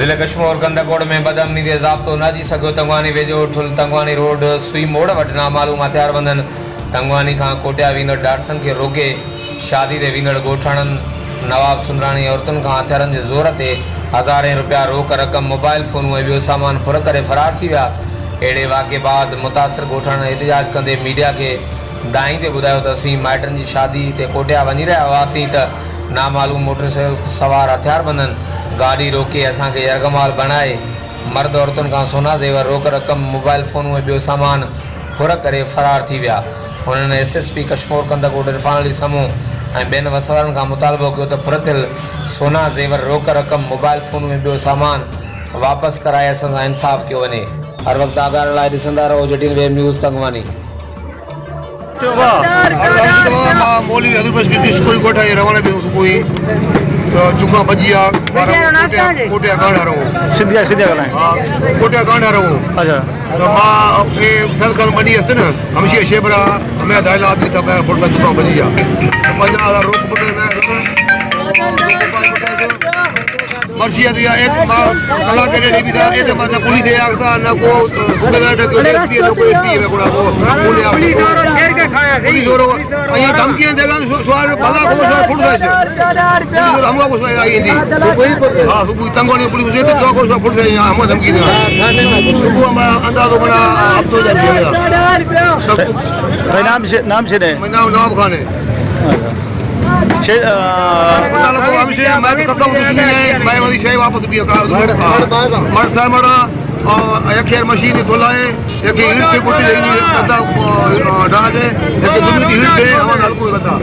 जिले कश्मीर कंदकोट में बदअमनी ते ज़ाब्तो न जी सघियो। तंगवानी वेझो ठुल तंगवानी रोड सुई मोड़ वटि नामालूम हथियारबंदनि तंगवानी खां कोटिया वेंदड़ डाटसन खे रोके शादी ते वेंदड़ ॻोठाणनि नवाब सुंदराणी औरतुनि खां हथियारनि जे ज़ोर ते हज़ारें रुपया रोक रक़म मोबाइल फ़ोनूं ऐं ॿियो सामान फुर करे फ़रार थी विया। अहिड़े वाक़े बाद मुतासिर ॻोठाणनि एहतिजाज कंदे मीडिया खे दाई ते ॿुधायो त असीं माइटनि जी शादी ते कोटिया वञी रहिया हुआसीं त नामालूम मोटरसाइकिल सवार हथियारबंदनि गाड़ी रोके असांखे यरगमाल बणाए मर्द औरतुनि खां सोना ज़ेवर रोक रक़म मोबाइल फ़ोनूं ऐं ॿियो सामान फुर करे फ़रार थी विया। उन्हनि SSP कश्मीर कंदकोट इरफान अली समूह ऐं ॿियनि वसवारनि खां मुतालबो कयो त फुरथियल सोना ज़ेवर रोक रक़म मोबाइल फ़ोनूं ऐं ॿियो सामान वापसि कराए असां सां इंसाफ़ कयो वञे। हर वक़्तु आगाह लाइ ॾिसंदा रहो JTN वेब न्यूज़ तंगवानी। चुका बजिया कोटिया गांड रहो सिंधिया ॻाल्हाए कोटिया गांड रहो। अच्छा तो मां के सरकार बनी हस न हमेशा शेबरा मैं दाइला दी तब मैं फुट चुका बजिया मजा वाला रोक मर्जी दिया एक मां कला के रे भी था ए तो मतलब पुलिस दे आखता ना को सुबेदार को एसपी नो को एसपी में कोड़ा को पुलिस और घेर के खाया पुलिस और ये धमकियां देगा सवाल भला को फुट गए और हमको को आई थी हां सुबह तंगवानी पुलिस से तो को फुट गए हम धमकी दे सुबह हम अंदाज बना अब तो नाम से नवाब खान है मैं वाली शय वापस भी अखियार मशीन धुलाए एक हिट से कुछ नहीं करता डाले एक दूसरी हिट है हमारा हल्को बता